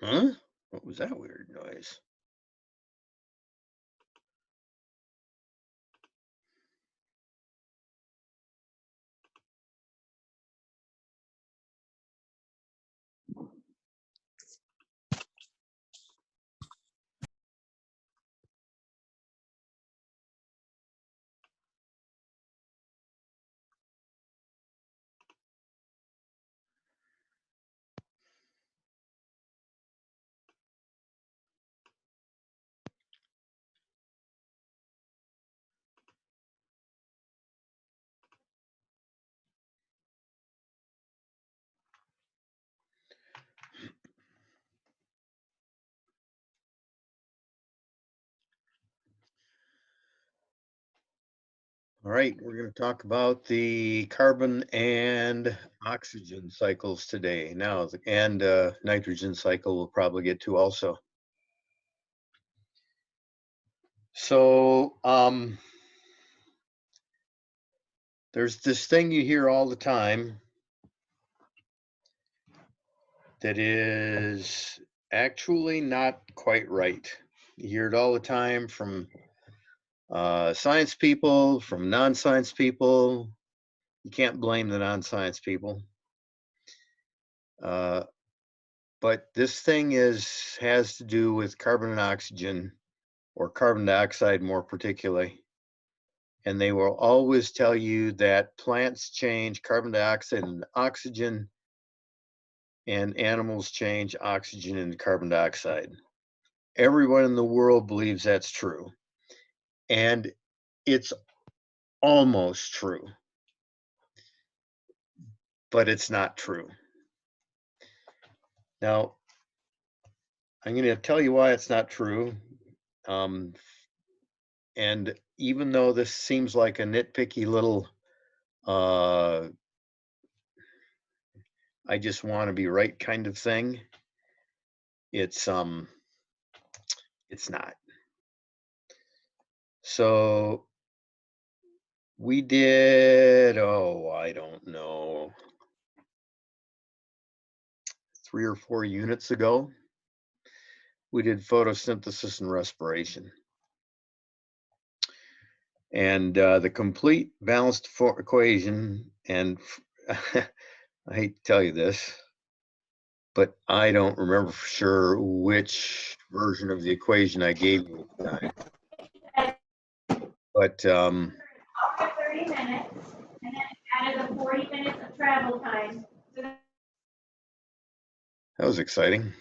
Huh? What was that weird noise? All right, we're going to talk about the carbon and oxygen cycles today. Now, and nitrogen cycle we'll probably get to also. So, there's this thing you hear all the time that is actually not quite right. You hear it all the time from science people, from non-science people. You can't blame the non-science people. But this thing has to do with carbon and oxygen, or carbon dioxide more particularly. And they will always tell you that plants change carbon dioxide and oxygen, and animals change oxygen into carbon dioxide. Everyone in the world believes that's true. And it's almost true, but it's not true. Now, I'm going to tell you why it's not true. And even though this seems like a nitpicky little, I just want to be right kind of thing, it's not. So we did, I don't know, 3 or 4 units ago, we did photosynthesis and respiration. And the complete balanced equation, and I hate to tell you this, but I don't remember for sure which version of the equation I gave you at the time. But 30 minutes, and then added the 40 minutes of travel time. That was exciting.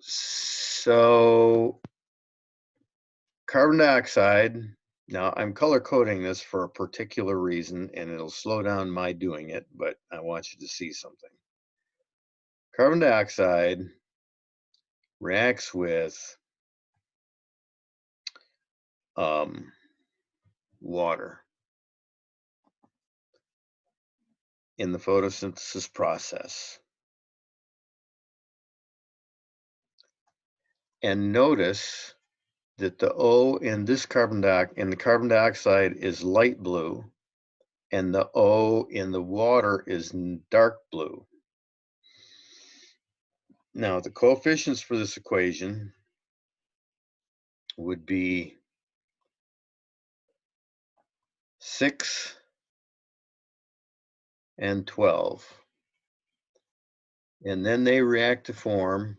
So carbon dioxide, now I'm color coding this for a particular reason, and it'll slow down my doing it, but I want you to see something. Carbon dioxide reacts with water in the photosynthesis process. And notice that the O in this in the carbon dioxide is light blue, and the O in the water is dark blue. Now, the coefficients for this equation would be 6 and 12. And then they react to form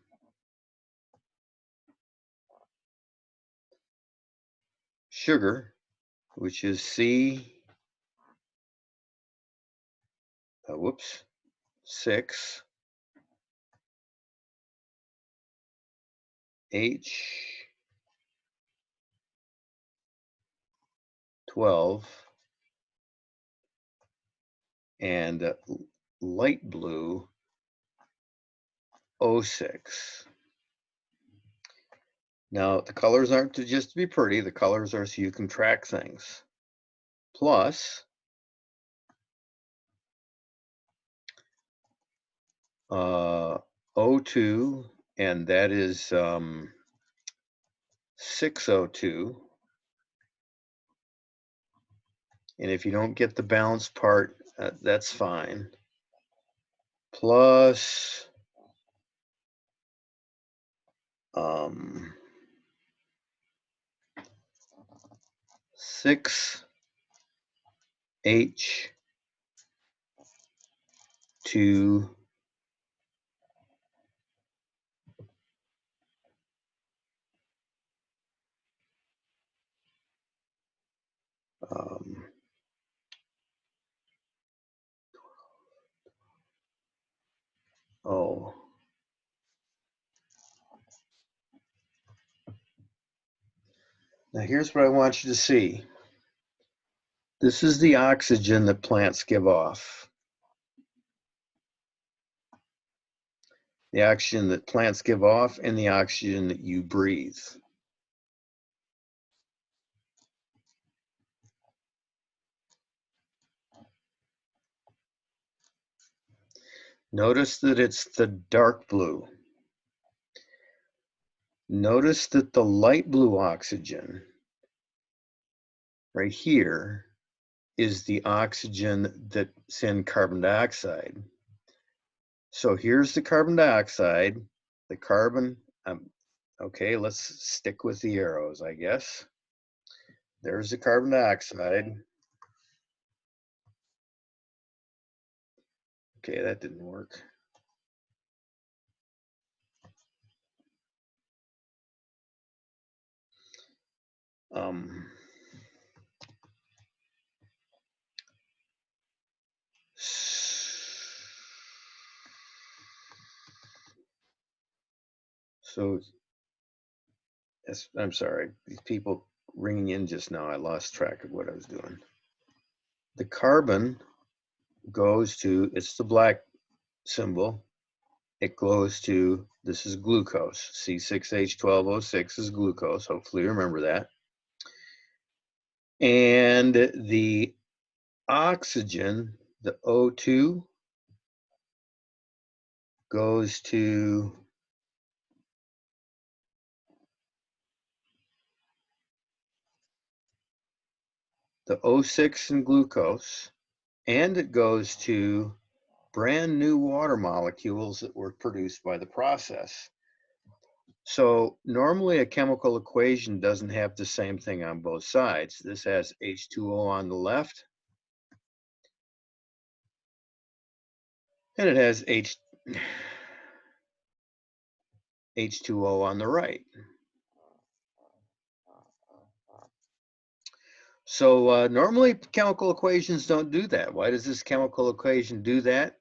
sugar, which is C6 H12, and light blue O6. Now, the colors aren't just to be pretty, the colors are so you can track things. Plus, O2, and that is 6O2. And if you don't get the balance part, that's fine. Plus 6H2 oh. Now here's what I want you to see. This is the oxygen that plants give off. The oxygen that plants give off and the oxygen that you breathe. Notice that it's the dark blue. Notice that the light blue oxygen right here is the oxygen that's in carbon dioxide. So here's the carbon dioxide, the carbon, okay, let's stick with the arrows, I guess. There's the carbon dioxide. Okay, that didn't work. So, I'm sorry, these people ringing in just now, I lost track of what I was doing. The carbon goes to, it's the black symbol, it goes to, this is glucose, C6H12O6 is glucose, hopefully you remember that. And the oxygen, the O2, goes to the O6 in glucose, and it goes to brand new water molecules that were produced by the process. So normally a chemical equation doesn't have the same thing on both sides. This has H2O on the left, and it has H2O on the right. So normally chemical equations don't do that. Why does this chemical equation do that?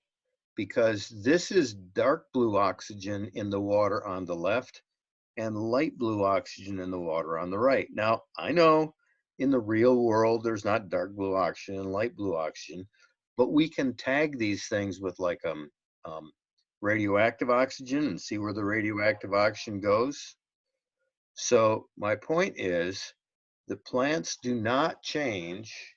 Because this is dark blue oxygen in the water on the left and light blue oxygen in the water on the right. Now, I know in the real world there's not dark blue oxygen and light blue oxygen, but we can tag these things with like radioactive oxygen and see where the radioactive oxygen goes. So my point is, the plants do not change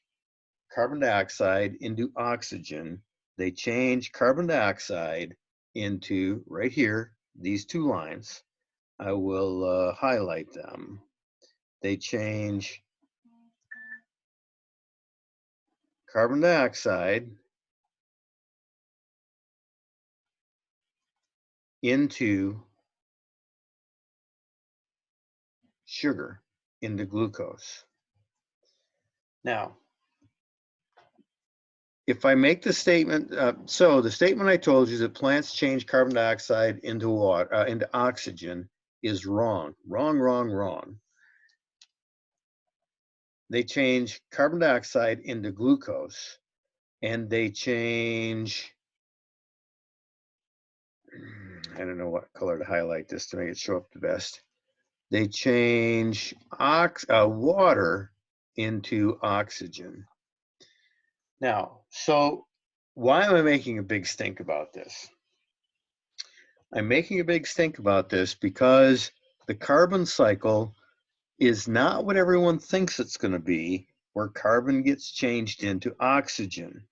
carbon dioxide into oxygen. They change carbon dioxide into, right here, these two lines. I will highlight them. They change carbon dioxide into sugar, into glucose. Now, if I make the statement, so the statement I told you that plants change carbon dioxide into water, into oxygen is wrong. Wrong, wrong, wrong. They change carbon dioxide into glucose, and they change, I don't know what color to highlight this to make it show up the best. They change water into oxygen. Now, so why am I making a big stink about this? I'm making a big stink about this because the carbon cycle is not what everyone thinks it's going to be, where carbon gets changed into oxygen.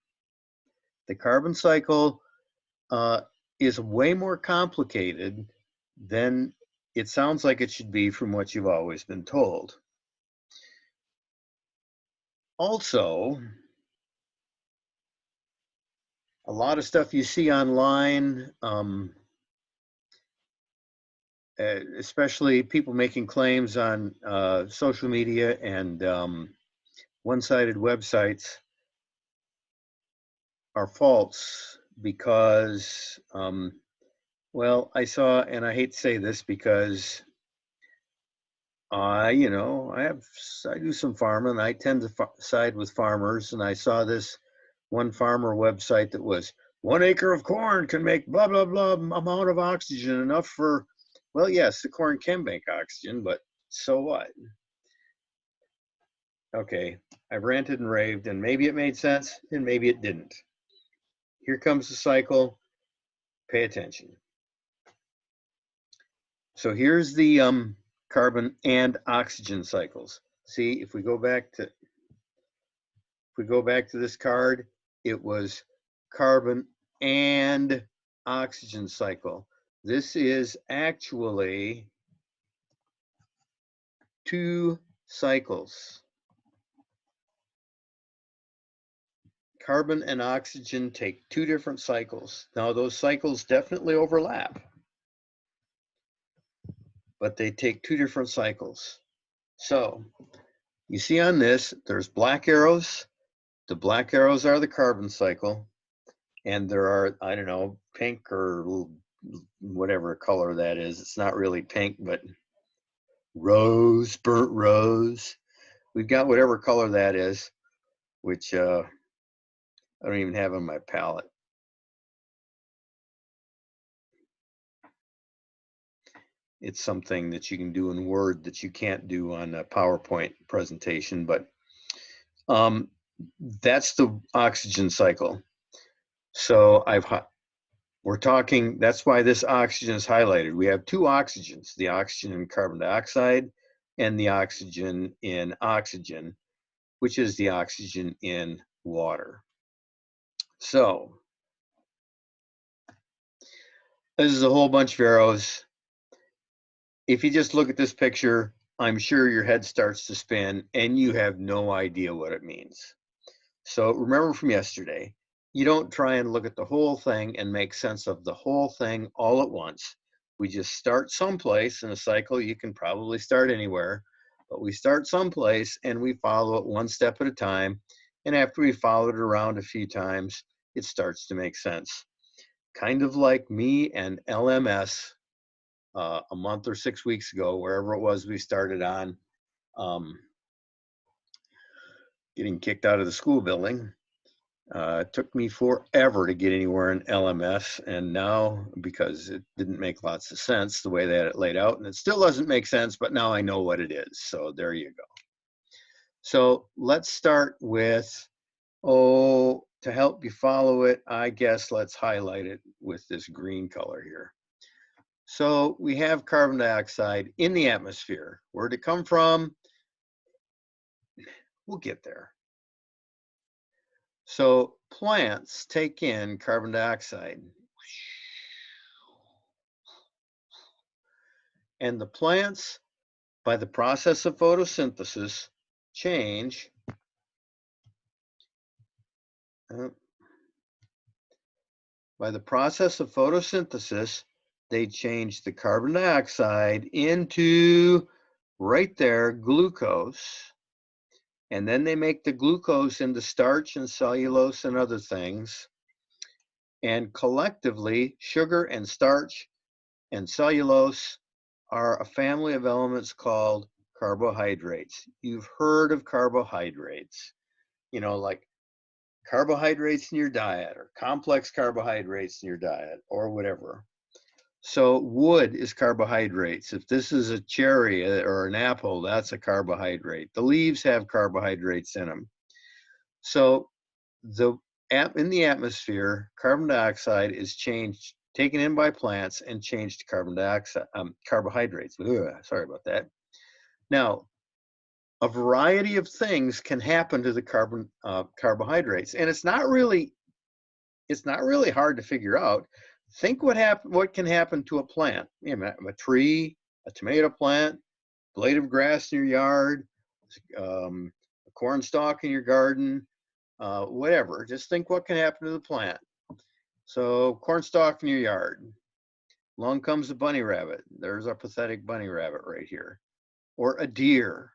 The carbon cycle is way more complicated than it sounds like it should be from what you've always been told. Also, a lot of stuff you see online, especially people making claims on social media and one-sided websites are false because, well, I saw, and I hate to say this because I do some farming. I tend to side with farmers, and I saw this one farmer website that was 1 acre of corn can make blah blah blah amount of oxygen, enough for, well, yes, the corn can make oxygen, but so what? Okay, I've ranted and raved, and maybe it made sense, and maybe it didn't. Here comes the cycle. Pay attention. So here's the carbon and oxygen cycles. See, if we go back to this card, it was carbon and oxygen cycle. This is actually 2 cycles. Carbon and oxygen take 2 different cycles. Now, those cycles definitely overlap, but they take 2 different cycles. So you see on this, there's black arrows. The black arrows are the carbon cycle, and there are, I don't know, pink or whatever color that is. It's not really pink, but rose, burnt rose. We've got whatever color that is, which I don't even have on my palette. It's something that you can do in Word that you can't do on a PowerPoint presentation, but that's the oxygen cycle. So we're talking, that's why this oxygen is highlighted. We have 2 oxygens, the oxygen in carbon dioxide and the oxygen in oxygen, which is the oxygen in water. So this is a whole bunch of arrows. If you just look at this picture, I'm sure your head starts to spin and you have no idea what it means. So remember from yesterday, you don't try and look at the whole thing and make sense of the whole thing all at once. We just start someplace in a cycle. You can probably start anywhere, but we start someplace and we follow it one step at a time. And after we follow it around a few times, it starts to make sense. Kind of like me and LMS a month or 6 weeks ago, wherever it was we started on, getting kicked out of the school building. It took me forever to get anywhere in LMS, and now, because it didn't make lots of sense the way that it laid out, and it still doesn't make sense, but now I know what it is. So there you go. So let's start with, to help you follow it, I guess let's highlight it with this green color here. So we have carbon dioxide in the atmosphere. Where'd it come from? We'll get there. So plants take in carbon dioxide. And the plants, by the process of photosynthesis, change they change the carbon dioxide into, right there, glucose. And then they make the glucose into starch and cellulose and other things. And collectively, sugar and starch and cellulose are a family of elements called carbohydrates. You've heard of carbohydrates, like carbohydrates in your diet or complex carbohydrates in your diet or whatever. So wood is carbohydrates. If this is a cherry or an apple, that's a carbohydrate. The leaves have carbohydrates in them. So in the atmosphere, carbon dioxide is taken in by plants and changed to carbon dioxide, carbohydrates. Sorry about that. Now, a variety of things can happen to the carbohydrates, and it's not really hard to figure out. Think what can happen to a plant, a tree, a tomato plant, blade of grass in your yard, a corn stalk in your garden, whatever. Just think what can happen to the plant. So corn stalk in your yard. Along comes a bunny rabbit. There's our pathetic bunny rabbit right here. Or a deer,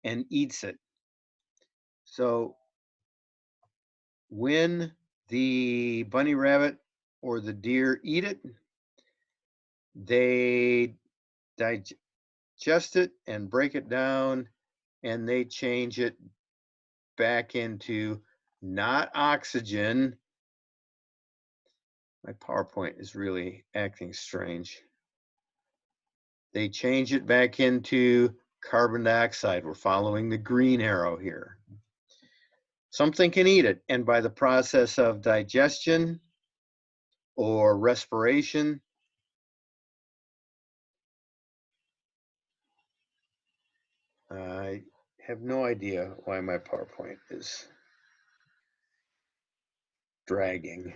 and eats it. So when the bunny rabbit or the deer eat it, they digest it and break it down, and they change it back into not oxygen. My PowerPoint is really acting strange. They change it back into carbon dioxide. We're following the green arrow here. Something can eat it, and by the process of digestion or respiration, I have no idea why my PowerPoint is dragging.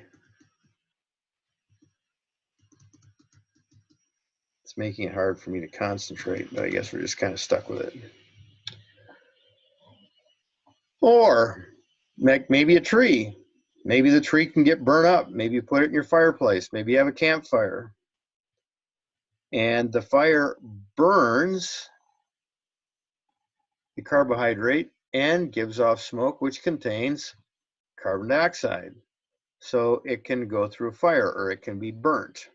It's making it hard for me to concentrate, but I guess we're just kind of stuck with it. Or maybe a tree. Maybe the tree can get burnt up. Maybe you put it in your fireplace. Maybe you have a campfire. And the fire burns the carbohydrate and gives off smoke, which contains carbon dioxide. So it can go through fire, or it can be burnt.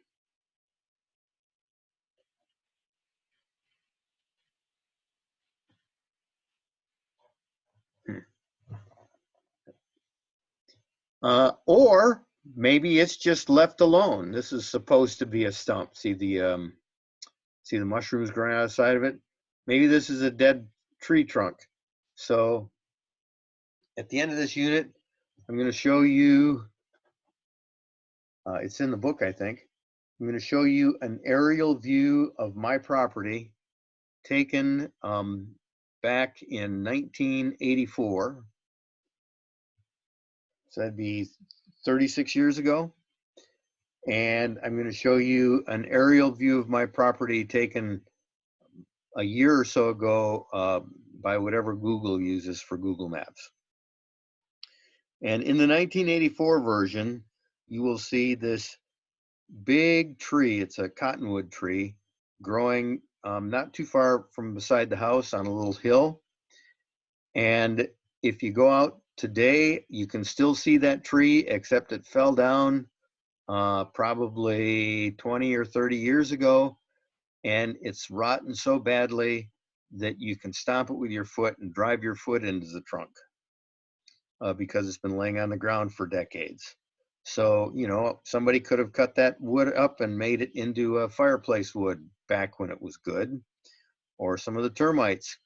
Or maybe it's just left alone. This is supposed to be a stump. See the mushrooms growing out the side of it? Maybe this is a dead tree trunk. So at the end of this unit, I'm going to show you, it's in the book, I think. I'm going to show you an aerial view of my property taken back in 1984. So that'd be 36 years ago. And I'm going to show you an aerial view of my property taken a year or so ago by whatever Google uses for Google Maps. And in the 1984 version, you will see this big tree. It's a cottonwood tree growing not too far from beside the house on a little hill. And if you go out today, you can still see that tree, except it fell down probably 20 or 30 years ago, and it's rotten so badly that you can stomp it with your foot and drive your foot into the trunk because it's been laying on the ground for decades. So, you know, somebody could have cut that wood up and made it into a fireplace wood back when it was good, or some of the termites,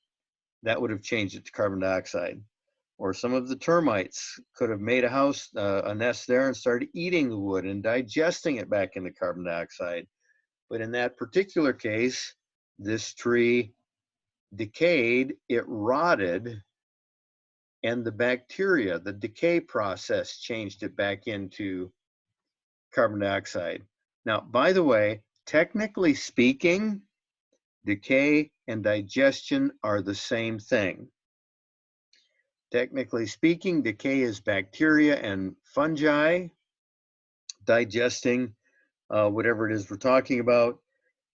that would have changed it to carbon dioxide. Or some of the termites could have made a house, a nest there, and started eating the wood and digesting it back into carbon dioxide. But in that particular case, this tree decayed, it rotted, and the bacteria, the decay process, changed it back into carbon dioxide. Now, by the way, technically speaking, decay and digestion are the same thing. Technically speaking, decay is bacteria and fungi digesting whatever it is we're talking about.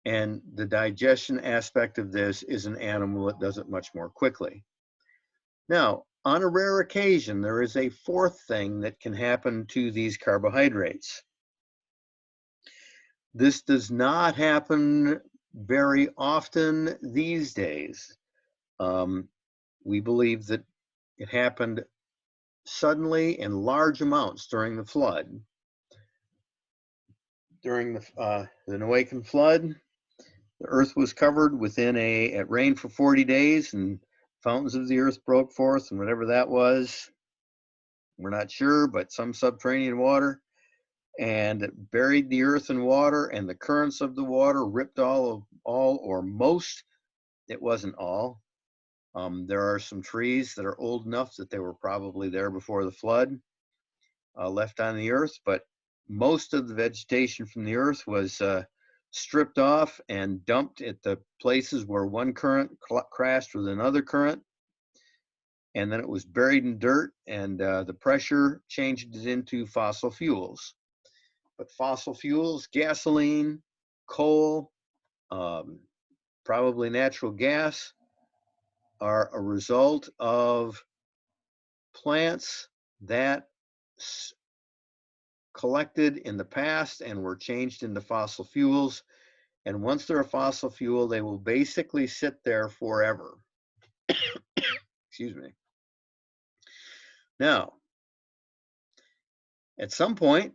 And the digestion aspect of this is an animal that does it much more quickly. Now, on a rare occasion, there is a fourth thing that can happen to these carbohydrates. This does not happen very often these days. We believe that it happened suddenly in large amounts during the flood. During the Noachian flood, the earth was covered within it rained for 40 days, and fountains of the earth broke forth, and whatever that was, we're not sure, but some subterranean water, and it buried the earth in water, and the currents of the water ripped all or most, it wasn't all. There are some trees that are old enough that they were probably there before the flood, left on the earth, but most of the vegetation from the earth was stripped off and dumped at the places where one current crashed with another current, and then it was buried in dirt, and the pressure changed it into fossil fuels. But fossil fuels, gasoline, coal, probably natural gas, are a result of plants that collected in the past and were changed into fossil fuels. And once they're a fossil fuel, they will basically sit there forever. Excuse me. Now, at some point,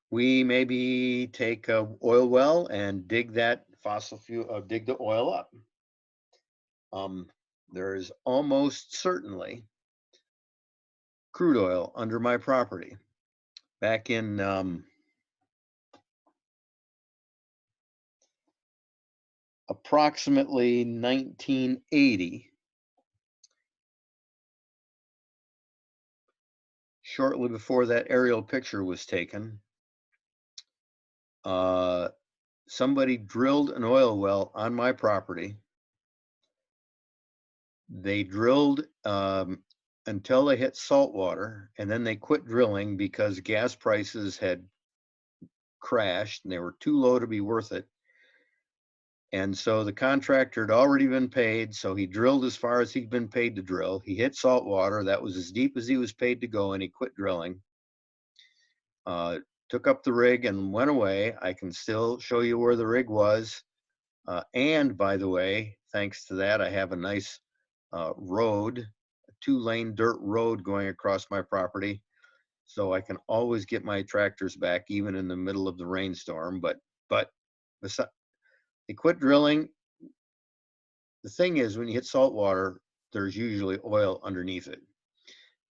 we maybe take a oil well and dig that fossil fuel, dig the oil up. There is almost certainly crude oil under my property. Back in approximately 1980, shortly before that aerial picture was taken, somebody drilled an oil well on my property. They drilled until they hit salt water, and then they quit drilling because gas prices had crashed and they were too low to be worth it. And so the contractor had already been paid, so he drilled as far as he'd been paid to drill. He hit salt water. That was as deep as he was paid to go, and he quit drilling. Took up the rig and went away. I can still show you where the rig was. And by the way, thanks to that, I have a nice road, a 2-lane dirt road going across my property. So I can always get my tractors back even in the middle of the rainstorm. But they quit drilling. The thing is, when you hit salt water, there's usually oil underneath it.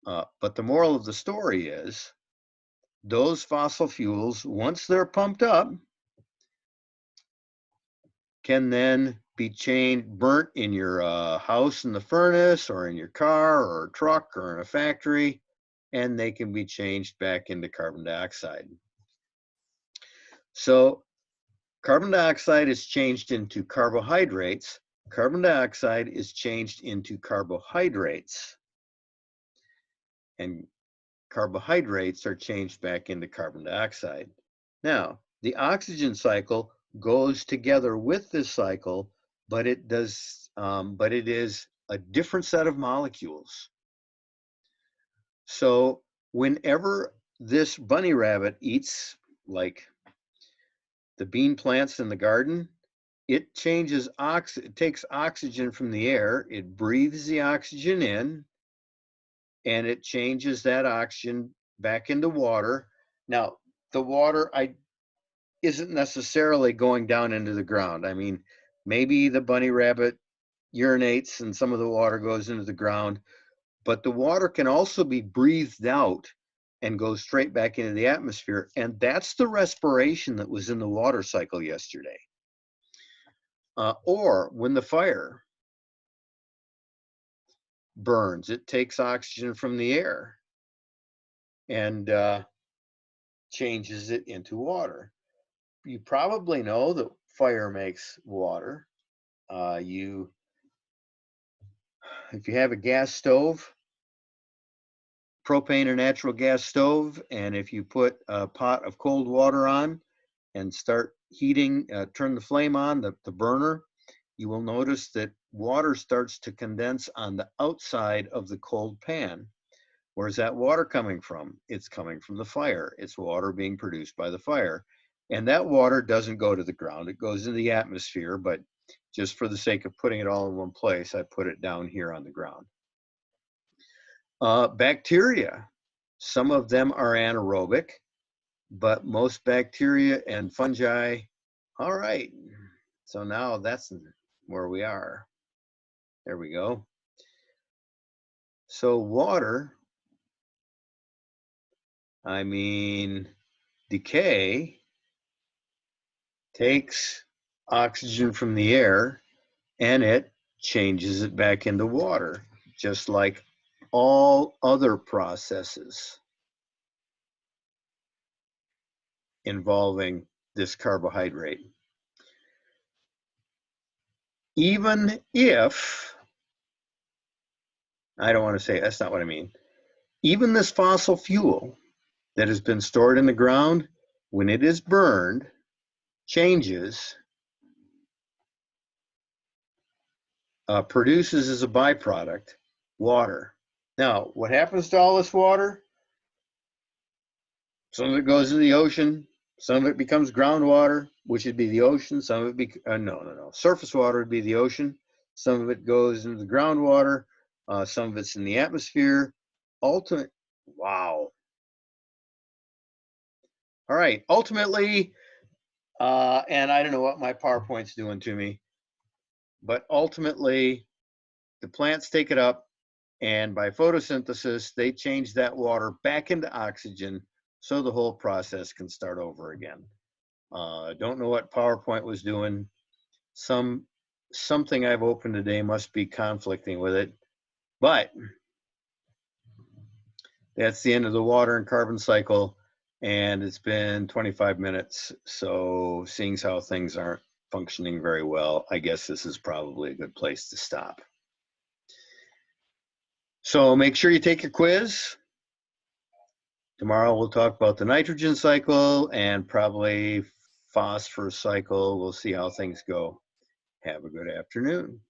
But the moral of the story is, those fossil fuels, once they're pumped up, can then be burnt in your house in the furnace, or in your car or truck or in a factory, and they can be changed back into carbon dioxide. So carbon dioxide is changed into carbohydrates. Carbon dioxide is changed into carbohydrates. And carbohydrates are changed back into carbon dioxide. Now, the oxygen cycle goes together with this cycle, but it is a different set of molecules. So whenever this bunny rabbit eats, like the bean plants in the garden, it takes oxygen from the air, it breathes the oxygen in, and it changes that oxygen back into water. Now, the water isn't necessarily going down into the ground. I mean, maybe the bunny rabbit urinates and some of the water goes into the ground, but the water can also be breathed out and go straight back into the atmosphere. And that's the respiration that was in the water cycle yesterday. Or when the fire burns, it takes oxygen from the air and changes it into water. You probably know that fire makes water. If you have a gas stove, propane or natural gas stove, and if you put a pot of cold water on and start heating, turn the flame on, the burner, you will notice that water starts to condense on the outside of the cold pan. Where's that water coming from? It's coming from the fire. It's water being produced by the fire. And that water doesn't go to the ground. It goes into the atmosphere, but just for the sake of putting it all in one place, I put it down here on the ground. Bacteria, some of them are anaerobic, but most bacteria and fungi, all right. So now that's where we are. There we go. So water, I mean, decay takes oxygen from the air and it changes it back into water, just like all other processes involving this carbohydrate. Even if, I don't want to say, that's not what I mean. Even this fossil fuel that has been stored in the ground when it is burned, changes, produces as a byproduct water. Now, what happens to all this water? Some of it goes into the ocean. Some of it becomes groundwater, which would be the ocean. Some of it, surface water would be the ocean. Some of it goes into the groundwater. Some of it's in the atmosphere. Wow. All right, ultimately, and I don't know what my PowerPoint's doing to me, but ultimately, the plants take it up, and by photosynthesis, they change that water back into oxygen so the whole process can start over again. Don't know what PowerPoint was doing. Something I've opened today must be conflicting with it, but that's the end of the water and carbon cycle, and it's been 25 minutes. So seeing how things aren't functioning very well, I guess this is probably a good place to stop. So make sure you take your quiz. Tomorrow we'll talk about the nitrogen cycle and probably phosphorus cycle. We'll see how things go. Have a good afternoon.